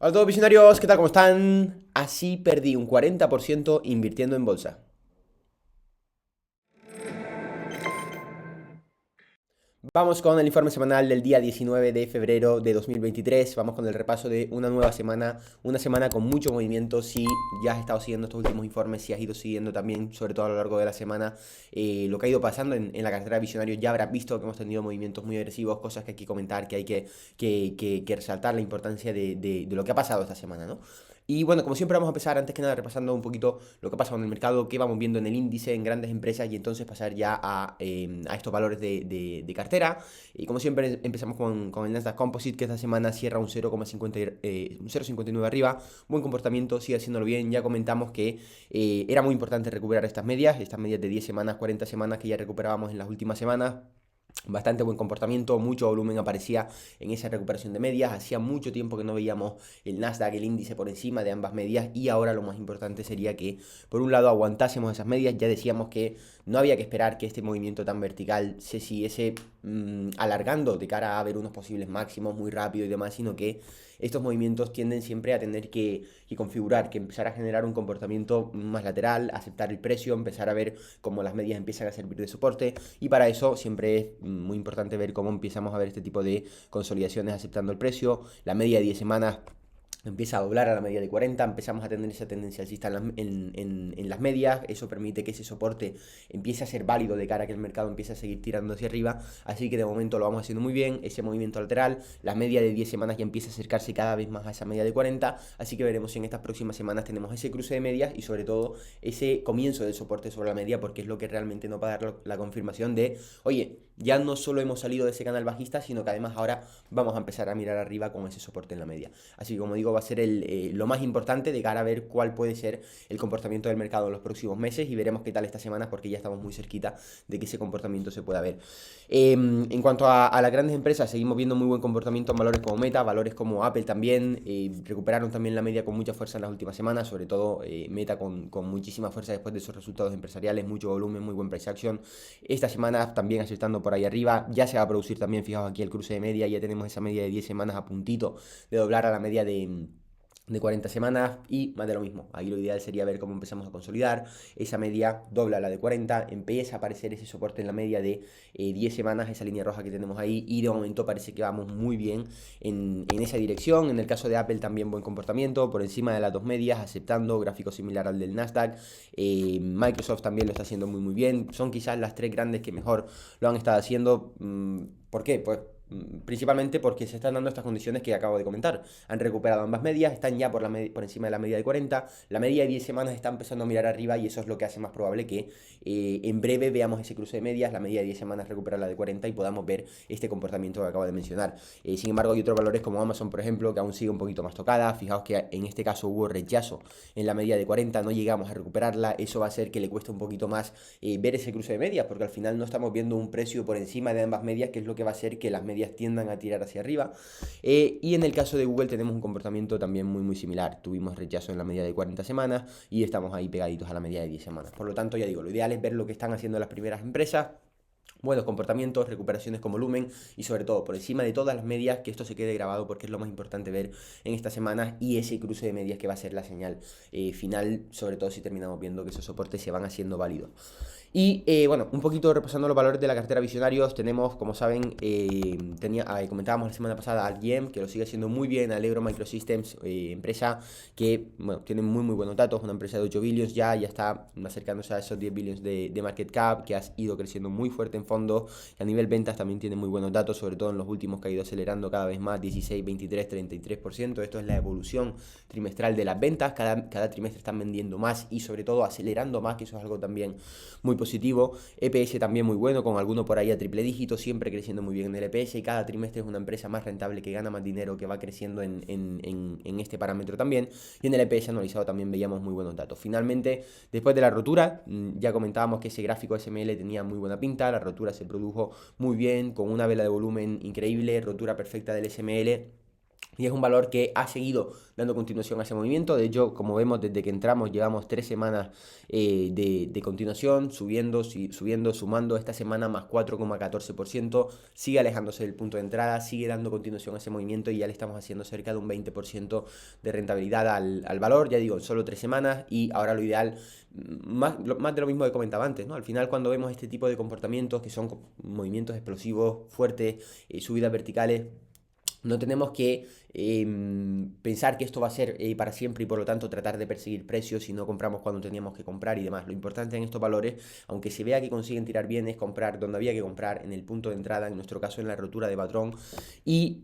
Hola a todos visionarios, ¿qué tal? ¿Cómo están? Así perdí un 40% invirtiendo en bolsa. Vamos con el informe semanal del día 19 de febrero de 2023. Vamos con el repaso de una nueva semana, una semana con mucho movimiento. Si ya has estado siguiendo estos últimos informes, si has ido siguiendo también, sobre todo a lo largo de la semana, lo que ha ido pasando en la cartera de visionarios, ya habrás visto que hemos tenido movimientos muy agresivos, cosas que hay que comentar, que hay que resaltar la importancia de lo que ha pasado esta semana, ¿no? Y bueno, como siempre vamos a empezar antes que nada repasando un poquito lo que ha pasado en el mercado, qué vamos viendo en el índice, en grandes empresas y entonces pasar ya a estos valores de cartera. Y como siempre empezamos con el Nasdaq Composite que esta semana cierra un 0,50, un 0,59 arriba, buen comportamiento, sigue haciéndolo bien. Ya comentamos que era muy importante recuperar estas medias de 10 semanas, 40 semanas que ya recuperábamos en las últimas semanas. Bastante buen comportamiento, mucho volumen aparecía en esa recuperación de medias. Hacía mucho tiempo que no veíamos el Nasdaq, el índice por encima de ambas medias. Y ahora lo más importante sería que, por un lado, aguantásemos esas medias. Ya decíamos que no había que esperar que este movimiento tan vertical se siguiese alargando de cara a ver unos posibles máximos muy rápido y demás, sino que estos movimientos tienden siempre a tener que configurar, que empezar a generar un comportamiento más lateral, aceptar el precio, empezar a ver cómo las medias empiezan a servir de soporte. Y para eso siempre es muy importante ver cómo empezamos a ver este tipo de consolidaciones aceptando el precio. La media de 10 semanas empieza a doblar a la media de 40, empezamos a tener esa tendencia alcista en las medias, eso permite que ese soporte empiece a ser válido de cara a que el mercado empiece a seguir tirando hacia arriba, así que de momento lo vamos haciendo muy bien, ese movimiento lateral, la media de 10 semanas ya empieza a acercarse cada vez más a esa media de 40, así que veremos si en estas próximas semanas tenemos ese cruce de medias y sobre todo ese comienzo del soporte sobre la media, porque es lo que realmente nos va a dar la confirmación de, oye, ya no solo hemos salido de ese canal bajista, sino que además ahora vamos a empezar a mirar arriba con ese soporte en la media. Así que como digo, va a ser lo más importante de cara a ver cuál puede ser el comportamiento del mercado en los próximos meses y veremos qué tal estas semanas porque ya estamos muy cerquita de que ese comportamiento se pueda ver. En cuanto a las grandes empresas, seguimos viendo muy buen comportamiento en valores como Meta, valores como Apple también, recuperaron también la media con mucha fuerza en las últimas semanas, sobre todo Meta con muchísima fuerza después de sus resultados empresariales, mucho volumen, muy buen price action. Esta semana también acertando por ahí arriba, ya se va a producir también, fijaos aquí el cruce de media, ya tenemos esa media de 10 semanas a puntito de doblar a la media de 40 semanas y más de lo mismo. Ahí lo ideal sería ver cómo empezamos a consolidar. Esa media dobla la de 40, empieza a aparecer ese soporte en la media de 10 semanas, esa línea roja que tenemos ahí y de momento parece que vamos muy bien en esa dirección. En el caso de Apple también buen comportamiento, por encima de las dos medias, aceptando gráfico similar al del Nasdaq. Microsoft también lo está haciendo muy bien. Son quizás las tres grandes que mejor lo han estado haciendo. ¿Por qué? Pues principalmente porque se están dando estas condiciones que acabo de comentar. Han recuperado ambas medias, están ya por encima de la media de 40. La media de 10 semanas está empezando a mirar arriba y eso es lo que hace más probable que en breve veamos ese cruce de medias, la media de 10 semanas recupera la de 40 y podamos ver este comportamiento que acabo de mencionar. Sin embargo, hay otros valores como Amazon, por ejemplo, que aún sigue un poquito más tocada. Fijaos que en este caso hubo rechazo en la media de 40, no llegamos a recuperarla. Eso va a hacer que le cueste un poquito más ver ese cruce de medias, porque al final no estamos viendo un precio por encima de ambas medias, que es lo que va a hacer que las medias tiendan a tirar hacia arriba. Y en el caso de Google tenemos un comportamiento también muy similar. Tuvimos rechazo en la media de 40 semanas y estamos ahí pegaditos a la media de 10 semanas. Por lo tanto, ya digo, lo ideal es ver lo que están haciendo las primeras empresas, buenos comportamientos, recuperaciones con volumen y sobre todo por encima de todas las medias que esto se quede grabado porque es lo más importante ver en estas semanas y ese cruce de medias que va a ser la señal final, sobre todo si terminamos viendo que esos soportes se van haciendo válidos. Y bueno, un poquito repasando los valores de la cartera visionarios, tenemos, como saben, comentábamos la semana pasada al GM, que lo sigue haciendo muy bien, Allegro Microsystems, empresa que, bueno, tiene muy buenos datos, una empresa de 8 billions ya está acercándose a esos 10 billions de market cap, que ha ido creciendo muy fuerte en fondo, y a nivel ventas también tiene muy buenos datos, sobre todo en los últimos que ha ido acelerando cada vez más, 16, 23, 33%, esto es la evolución trimestral de las ventas, cada trimestre están vendiendo más y sobre todo acelerando más, que eso es algo también muy positivo. EPS también muy bueno, con alguno por ahí a triple dígito, siempre creciendo muy bien en el EPS y cada trimestre es una empresa más rentable que gana más dinero, que va creciendo en este parámetro también. Y en el EPS anualizado también veíamos muy buenos datos. Finalmente, después de la rotura, ya comentábamos que ese gráfico SML tenía muy buena pinta, la rotura se produjo muy bien, con una vela de volumen increíble, rotura perfecta del SML. Y es un valor que ha seguido dando continuación a ese movimiento. De hecho, como vemos, desde que entramos llevamos 3 semanas de continuación, subiendo, sumando esta semana más 4,14%. Sigue alejándose del punto de entrada, sigue dando continuación a ese movimiento y ya le estamos haciendo cerca de un 20% de rentabilidad al valor. Ya digo, en solo 3 semanas, y ahora lo ideal, más de lo mismo que comentaba antes, ¿no? Al final, cuando vemos este tipo de comportamientos que son movimientos explosivos, fuertes, subidas verticales, no tenemos que pensar que esto va a ser para siempre y por lo tanto tratar de perseguir precios si no compramos cuando teníamos que comprar y demás. Lo importante en estos valores, aunque se vea que consiguen tirar bien, es comprar donde había que comprar, en el punto de entrada, en nuestro caso en la rotura de patrón. Y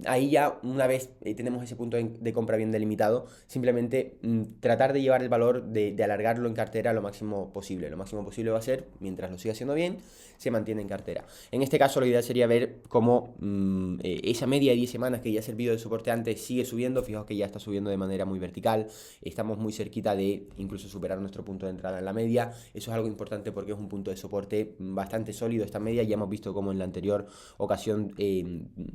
ahí ya, una vez tenemos ese punto de compra bien delimitado, simplemente tratar de llevar el valor, de alargarlo en cartera lo máximo posible. Lo máximo posible va a ser, mientras lo siga haciendo bien, se mantiene en cartera. En este caso, la idea sería ver cómo esa media de 10 semanas que ya ha servido de soporte antes sigue subiendo. Fijaos que ya está subiendo de manera muy vertical. Estamos muy cerquita de incluso superar nuestro punto de entrada en la media. Eso es algo importante porque es un punto de soporte bastante sólido esta media. Ya hemos visto cómo en la anterior ocasión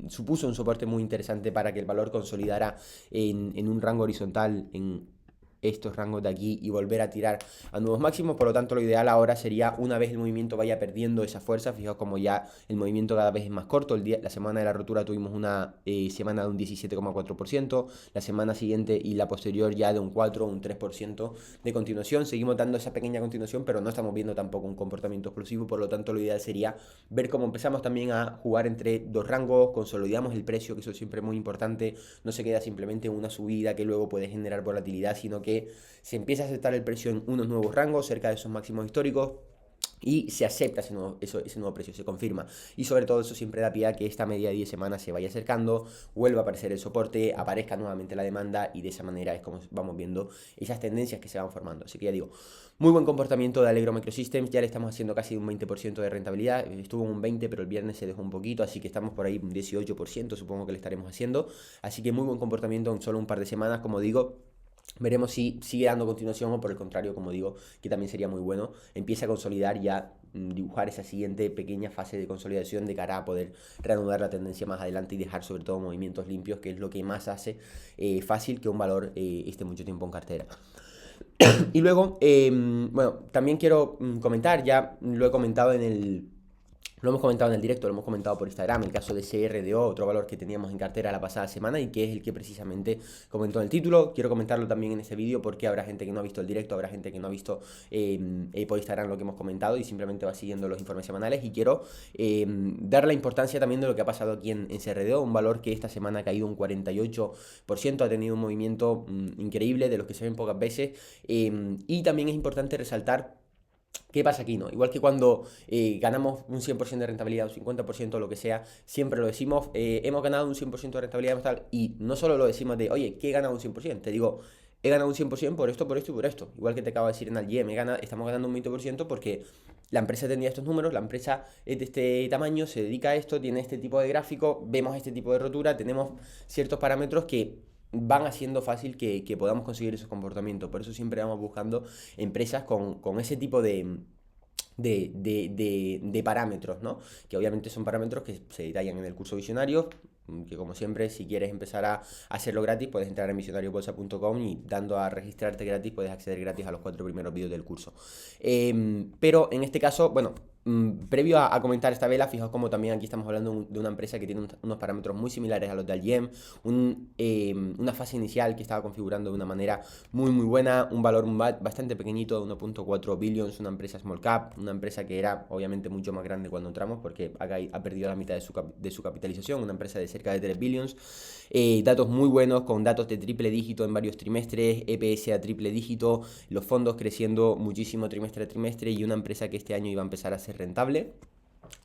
supuso un soporte muy interesante para que el valor consolidara en un rango horizontal, en estos rangos de aquí, y volver a tirar a nuevos máximos. Por lo tanto, lo ideal ahora sería, una vez el movimiento vaya perdiendo esa fuerza, fijaos como ya el movimiento cada vez es más corto. La semana de la rotura tuvimos una semana de un 17,4%, la semana siguiente y la posterior ya de un 4 o un 3% de continuación. Seguimos dando esa pequeña continuación, pero no estamos viendo tampoco un comportamiento explosivo. Por lo tanto, lo ideal sería ver cómo empezamos también a jugar entre dos rangos, consolidamos el precio, que eso siempre es muy importante. No se queda simplemente en una subida que luego puede generar volatilidad, sino que se empieza a aceptar el precio en unos nuevos rangos cerca de esos máximos históricos y se acepta ese nuevo precio, se confirma. Y sobre todo eso siempre da pie a que esta media de 10 semanas se vaya acercando, vuelva a aparecer el soporte, aparezca nuevamente la demanda, y de esa manera es como vamos viendo esas tendencias que se van formando. Así que ya digo, muy buen comportamiento de Allegro Microsystems. Ya le estamos haciendo casi un 20% de rentabilidad. Estuvo en un 20%, pero el viernes se dejó un poquito, así que estamos por ahí un 18%, supongo que le estaremos haciendo. Así que muy buen comportamiento en solo un par de semanas, como digo. Veremos si sigue dando continuación o por el contrario, como digo, que también sería muy bueno, empieza a consolidar ya, dibujar esa siguiente pequeña fase de consolidación de cara a poder reanudar la tendencia más adelante y dejar sobre todo movimientos limpios, que es lo que más hace fácil que un valor esté mucho tiempo en cartera. Y luego, bueno, también quiero comentar, ya lo he comentado lo hemos comentado en el directo, lo hemos comentado por Instagram, el caso de CRDO, otro valor que teníamos en cartera la pasada semana y que es el que precisamente comentó en el título. Quiero comentarlo también en este vídeo porque habrá gente que no ha visto el directo, habrá gente que no ha visto por Instagram lo que hemos comentado y simplemente va siguiendo los informes semanales. Y quiero dar la importancia también de lo que ha pasado aquí en CRDO, un valor que esta semana ha caído un 48%, ha tenido un movimiento increíble, de los que se ven pocas veces. Y también es importante resaltar ¿qué pasa aquí, no? Igual que cuando ganamos un 100% de rentabilidad, un 50%, lo que sea, siempre lo decimos, hemos ganado un 100% de rentabilidad tal, y no solo lo decimos de, oye, ¿qué he ganado un 100%? Te digo, he ganado un 100% por esto, por esto y por esto. Igual que te acabo de decir en Algiem, estamos ganando un 20% porque la empresa tenía estos números, la empresa es de este tamaño, se dedica a esto, tiene este tipo de gráfico, vemos este tipo de rotura, tenemos ciertos parámetros que van haciendo fácil que podamos conseguir esos comportamientos. Por eso siempre vamos buscando empresas con ese tipo de parámetros, ¿no? Que obviamente son parámetros que se detallan en el curso Visionario, que como siempre, si quieres empezar a hacerlo gratis, puedes entrar en visionariobolsa.com y dando a registrarte gratis puedes acceder gratis a los 4 primeros vídeos del curso. Pero en este caso, bueno, previo a comentar esta vela, fijaos como también aquí estamos hablando de una empresa que tiene unos parámetros muy similares a los de Algem, una fase inicial que estaba configurando de una manera muy buena, un valor bastante pequeñito de 1.4 billions, una empresa small cap, una empresa que era obviamente mucho más grande cuando entramos porque ha perdido la mitad de su capitalización, una empresa de cerca de 3 billions, datos muy buenos con datos de triple dígito en varios trimestres, EPS a triple dígito, los fondos creciendo muchísimo trimestre a trimestre y una empresa que este año iba a empezar a ser rentable.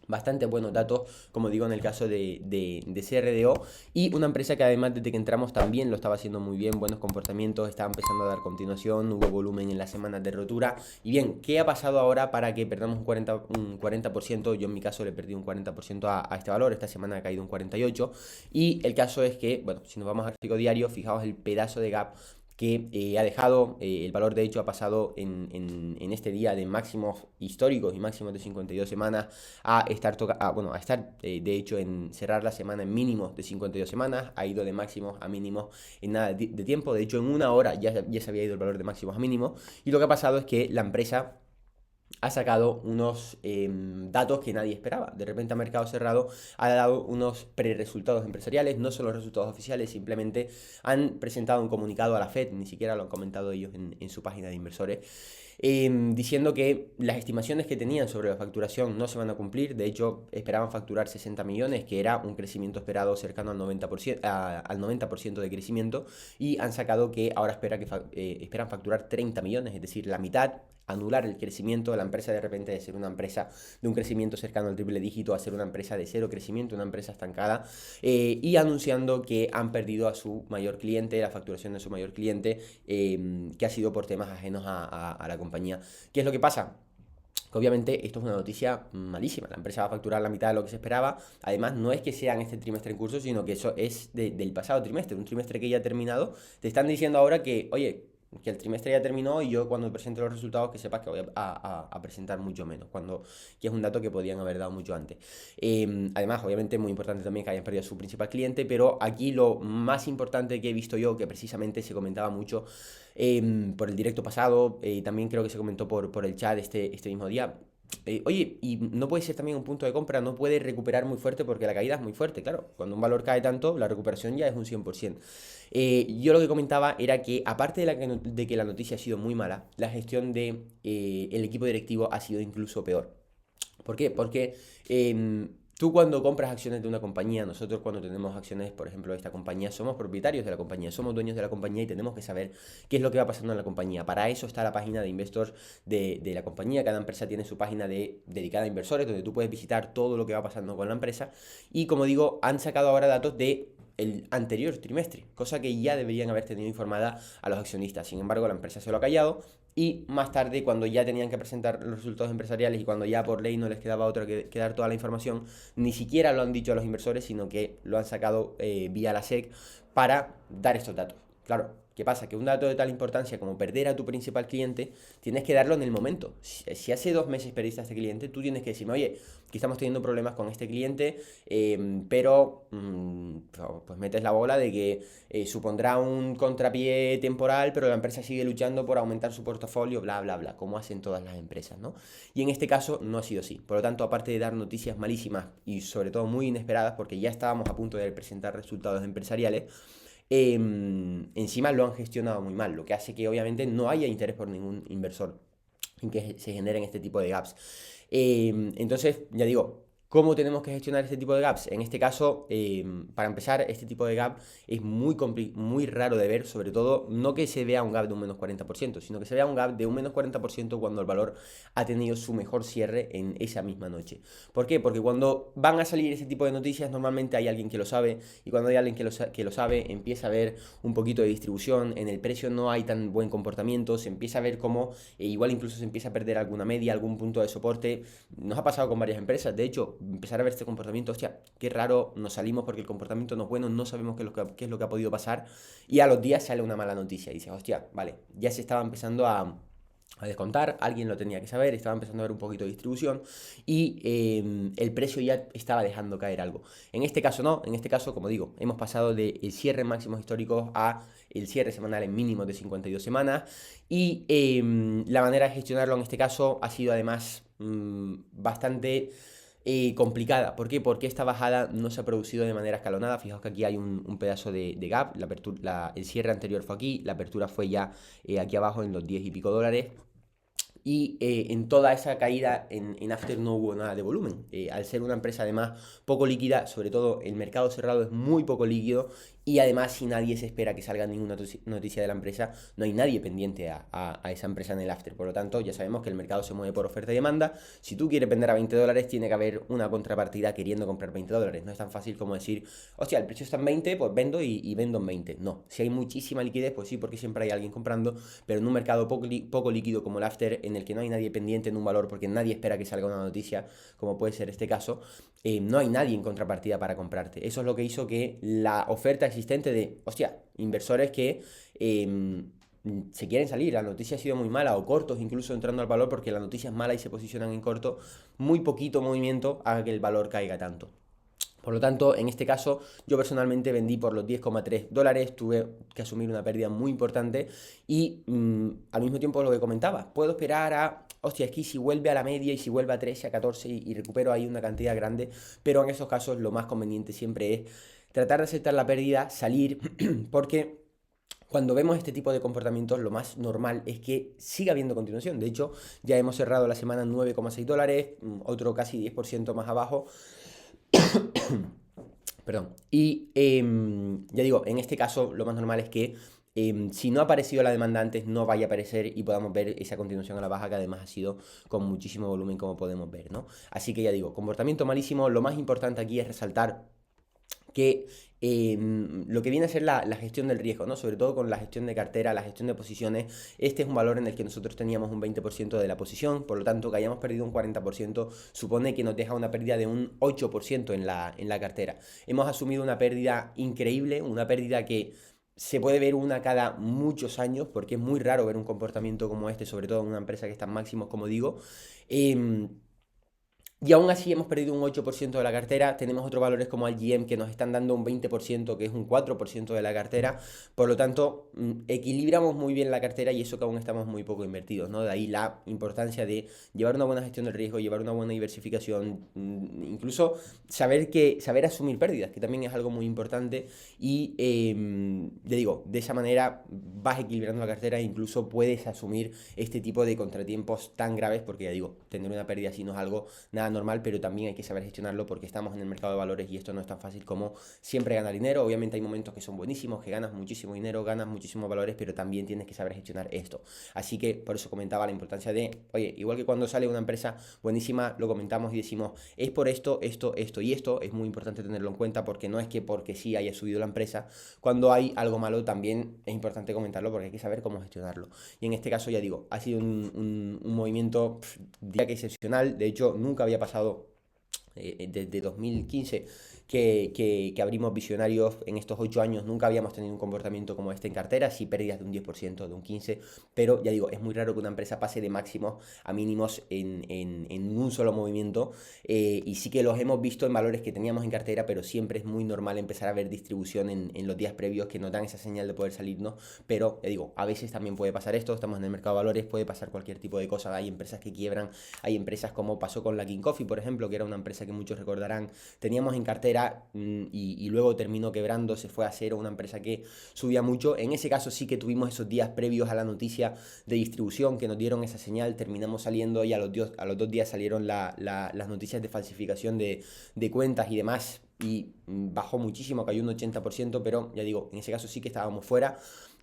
Bastante buenos datos, como digo, en el caso de CRDO, y una empresa que además desde que entramos también lo estaba haciendo muy bien, buenos comportamientos, estaba empezando a dar continuación, hubo volumen en las semanas de rotura. Y bien, ¿qué ha pasado ahora para que perdamos un 40%? Yo en mi caso le perdí un 40% a este valor, esta semana ha caído un 48%, y el caso es que, bueno, si nos vamos al gráfico diario, fijaos el pedazo de gap que ha dejado, el valor de hecho ha pasado en este día de máximos históricos y máximos de 52 semanas a estar, de hecho en cerrar la semana en mínimos de 52 semanas, ha ido de máximos a mínimos en nada de tiempo, de hecho en una hora ya se había ido el valor de máximos a mínimos, y lo que ha pasado es que la empresa ha sacado unos datos que nadie esperaba. De repente a mercado cerrado ha dado unos pre-resultados empresariales, no son los resultados oficiales, simplemente han presentado un comunicado a la Fed, ni siquiera lo han comentado ellos en su página de inversores, diciendo que las estimaciones que tenían sobre la facturación no se van a cumplir. De hecho, esperaban facturar 60 millones, que era un crecimiento esperado cercano al 90%, al 90% de crecimiento, y han sacado que ahora esperan facturar 30 millones, es decir, la mitad, anular el crecimiento de la empresa de repente de ser una empresa de un crecimiento cercano al triple dígito a ser una empresa de cero crecimiento, una empresa estancada, y anunciando que han perdido a su mayor cliente, la facturación de su mayor cliente, que ha sido por temas ajenos a la compañía. ¿Qué es lo que pasa? Que obviamente esto es una noticia malísima. La empresa va a facturar la mitad de lo que se esperaba. Además, no es que sea en este trimestre en curso, sino que eso es del pasado trimestre, un trimestre que ya ha terminado. Te están diciendo ahora que, oye, que el trimestre ya terminó y yo cuando presente los resultados que sepas que voy a presentar mucho menos, que es un dato que podían haber dado mucho antes. Además, obviamente, muy importante también que hayan perdido a su principal cliente, pero aquí lo más importante que he visto yo, que precisamente se comentaba mucho por el directo pasado, también creo que se comentó por el chat este mismo día. Oye, y no puede ser también un punto de compra, no puede recuperar muy fuerte porque la caída es muy fuerte, claro. Cuando un valor cae tanto, la recuperación ya es un 100%. Yo lo que comentaba era que, aparte de que la noticia ha sido muy mala, la gestión de el equipo directivo ha sido incluso peor. ¿Por qué? Porque tú cuando compras acciones de una compañía, nosotros cuando tenemos acciones, por ejemplo, de esta compañía, somos propietarios de la compañía, somos dueños de la compañía y tenemos que saber qué es lo que va pasando en la compañía. Para eso está la página de Investors de la compañía. Cada empresa tiene su página dedicada a inversores, donde tú puedes visitar todo lo que va pasando con la empresa. Y como digo, han sacado ahora datos de el anterior trimestre, cosa que ya deberían haber tenido informada a los accionistas. Sin embargo, la empresa se lo ha callado, y más tarde, cuando ya tenían que presentar los resultados empresariales y cuando ya por ley no les quedaba otra que dar toda la información, ni siquiera lo han dicho a los inversores, sino que lo han sacado vía la SEC para dar estos datos. Claro, ¿qué pasa? Que un dato de tal importancia como perder a tu principal cliente, tienes que darlo en el momento. Si hace 2 meses perdiste a este cliente, tú tienes que decirme, oye, que estamos teniendo problemas con este cliente, pero pues metes la bola de que supondrá un contrapié temporal, pero la empresa sigue luchando por aumentar su portafolio, bla, bla, bla, como hacen todas las empresas, ¿no? Y en este caso no ha sido así. Por lo tanto, aparte de dar noticias malísimas y sobre todo muy inesperadas, porque ya estábamos a punto de presentar resultados empresariales, encima lo han gestionado muy mal, lo que hace que obviamente no haya interés por ningún inversor en que se generen este tipo de gaps. Entonces, ya digo, ¿cómo tenemos que gestionar este tipo de gaps? En este caso, para empezar, este tipo de gap es muy raro de ver, sobre todo no que se vea un gap de un menos 40%, sino que se vea un gap de un menos 40% cuando el valor ha tenido su mejor cierre en esa misma noche. ¿Por qué? Porque cuando van a salir ese tipo de noticias, normalmente hay alguien que lo sabe, y cuando hay alguien que lo sabe, empieza a ver un poquito de distribución, en el precio no hay tan buen comportamiento, se empieza a ver cómo igual incluso se empieza a perder alguna media, algún punto de soporte. Nos ha pasado con varias empresas, de hecho, empezar a ver este comportamiento, hostia, qué raro, nos salimos porque el comportamiento no es bueno, no sabemos qué es lo que ha podido pasar, y a los días sale una mala noticia y dices, hostia, vale, ya se estaba empezando a descontar, alguien lo tenía que saber, estaba empezando a ver un poquito de distribución, y el precio ya estaba dejando caer algo. En este caso no, en este caso, como digo, hemos pasado del cierre en máximos históricos a el cierre semanal en mínimos de 52 semanas, y la manera de gestionarlo en este caso ha sido además bastante complicada. ¿Por qué? Porque esta bajada no se ha producido de manera escalonada. Fijaos que aquí hay un pedazo de gap. El cierre anterior fue aquí, la apertura fue ya aquí abajo en los 10 y pico dólares. Y en toda esa caída en After no hubo nada de volumen. Al ser una empresa además poco líquida, sobre todo el mercado cerrado es muy poco líquido, y además si nadie se espera que salga ninguna noticia de la empresa, no hay nadie pendiente a esa empresa en el After. Por lo tanto, ya sabemos que el mercado se mueve por oferta y demanda. Si tú quieres vender a 20 dólares, tiene que haber una contrapartida queriendo comprar 20 dólares. No es tan fácil como decir, hostia, el precio está en 20, pues vendo y vendo en 20. No, si hay muchísima liquidez, pues sí, porque siempre hay alguien comprando, pero en un mercado poco líquido como el After, en el que no hay nadie pendiente en un valor porque nadie espera que salga una noticia, como puede ser este caso, no hay nadie en contrapartida para comprarte. Eso es lo que hizo que la oferta existente de, hostia, inversores que se quieren salir, la noticia ha sido muy mala, o cortos incluso entrando al valor porque la noticia es mala y se posicionan en corto, muy poquito movimiento haga que el valor caiga tanto. Por lo tanto, en este caso, yo personalmente vendí por los $10,3, tuve que asumir una pérdida muy importante y al mismo tiempo lo que comentaba, puedo esperar a, hostia, aquí si vuelve a la media y si vuelve a 13, a 14 y recupero ahí una cantidad grande, pero en esos casos lo más conveniente siempre es tratar de aceptar la pérdida, salir, porque cuando vemos este tipo de comportamientos, lo más normal es que siga habiendo continuación. De hecho, ya hemos cerrado la semana en $9,6, otro casi 10% más abajo. Perdón. Y ya digo, en este caso lo más normal es que si no ha aparecido la demanda antes, no vaya a aparecer y podamos ver esa continuación a la baja que además ha sido con muchísimo volumen como podemos ver, ¿no? Así que ya digo, comportamiento malísimo. Lo más importante aquí es resaltar que lo que viene a ser la gestión del riesgo, ¿no? Sobre todo con la gestión de cartera, la gestión de posiciones. Este es un valor en el que nosotros teníamos un 20% de la posición, por lo tanto que hayamos perdido un 40% supone que nos deja una pérdida de un 8% en la cartera. Hemos asumido una pérdida increíble, una pérdida que se puede ver una cada muchos años, porque es muy raro ver un comportamiento como este, sobre todo en una empresa que está en máximos, como digo. Y aún así hemos perdido un 8% de la cartera. Tenemos otros valores como el GM que nos están dando un 20%, que es un 4% de la cartera. Por lo tanto, equilibramos muy bien la cartera y eso que aún estamos muy poco invertidos, ¿no? De ahí la importancia de llevar una buena gestión del riesgo, llevar una buena diversificación, incluso saber asumir pérdidas, que también es algo muy importante. Y ya digo, de esa manera vas equilibrando la cartera e incluso puedes asumir este tipo de contratiempos tan graves, porque ya digo, tener una pérdida así no es algo nada normal, pero también hay que saber gestionarlo porque estamos en el mercado de valores y esto no es tan fácil como siempre ganar dinero. Obviamente hay momentos que son buenísimos, que ganas muchísimo dinero, ganas muchísimos valores, pero también tienes que saber gestionar esto. Así que por eso comentaba la importancia de, oye, igual que cuando sale una empresa buenísima, lo comentamos y decimos, es por esto, esto, esto y esto. Es muy importante tenerlo en cuenta porque no es que porque sí haya subido la empresa, cuando hay algo malo también es importante comentarlo porque hay que saber cómo gestionarlo. Y en este caso, ya digo, ha sido un movimiento, diría que excepcional. De hecho, nunca había pasado desde 2015 que abrimos Visionarios. En estos 8 años nunca habíamos tenido un comportamiento como este en cartera, sí pérdidas de un 10%, de un 15%, pero ya digo, es muy raro que una empresa pase de máximos a mínimos en un solo movimiento, y sí que los hemos visto en valores que teníamos en cartera, pero siempre es muy normal empezar a ver distribución en los días previos que nos dan esa señal de poder salirnos, pero ya digo, a veces también puede pasar esto, estamos en el mercado de valores, puede pasar cualquier tipo de cosa. Hay empresas que quiebran, hay empresas como pasó con la King Coffee, por ejemplo, que era una empresa que muchos recordarán, teníamos en cartera y luego terminó quebrando, se fue a cero, una empresa que subía mucho. En ese caso sí que tuvimos esos días previos a la noticia de distribución que nos dieron esa señal, terminamos saliendo y a los 2 días salieron las noticias de falsificación de cuentas y demás, y bajó muchísimo, cayó un 80%, pero ya digo, en ese caso sí que estábamos fuera.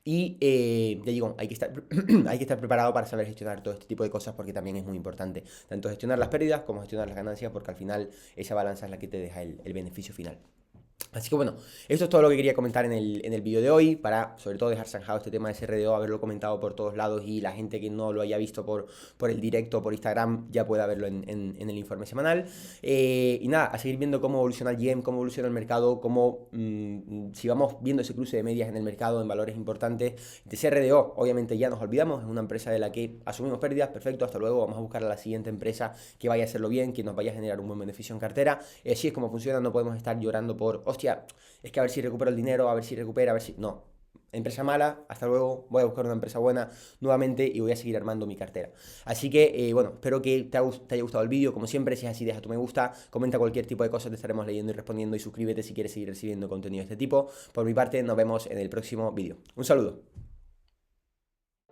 Y ya digo, hay que estar preparado para saber gestionar todo este tipo de cosas porque también es muy importante, tanto gestionar las pérdidas como gestionar las ganancias, porque al final esa balanza es la que te deja el beneficio final. Así que bueno, esto es todo lo que quería comentar en el vídeo de hoy, para sobre todo dejar zanjado este tema de CRDO, haberlo comentado por todos lados y la gente que no lo haya visto por el directo, por Instagram, ya pueda verlo en el informe semanal. Y nada, a seguir viendo cómo evoluciona el GM, cómo evoluciona el mercado, cómo si vamos viendo ese cruce de medias en el mercado en valores importantes. De CRDO, obviamente ya nos olvidamos, es una empresa de la que asumimos pérdidas, perfecto, hasta luego, vamos a buscar a la siguiente empresa que vaya a hacerlo bien, que nos vaya a generar un buen beneficio en cartera. Así es como funciona, no podemos estar llorando por, hostia, es que a ver si recupero el dinero, a ver si recupera, a ver si... No, empresa mala, hasta luego, voy a buscar una empresa buena nuevamente y voy a seguir armando mi cartera. Así que, bueno, espero que te haya gustado el vídeo. Como siempre, si es así, deja tu me gusta, comenta cualquier tipo de cosas, te estaremos leyendo y respondiendo, y suscríbete si quieres seguir recibiendo contenido de este tipo. Por mi parte, nos vemos en el próximo vídeo. Un saludo.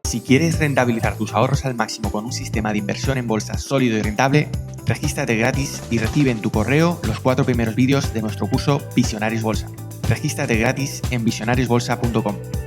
Si quieres rentabilizar tus ahorros al máximo con un sistema de inversión en bolsa sólido y rentable, regístrate gratis y recibe en tu correo los 4 primeros vídeos de nuestro curso Visionarios Bolsa. Regístrate gratis en visionariosbolsa.com.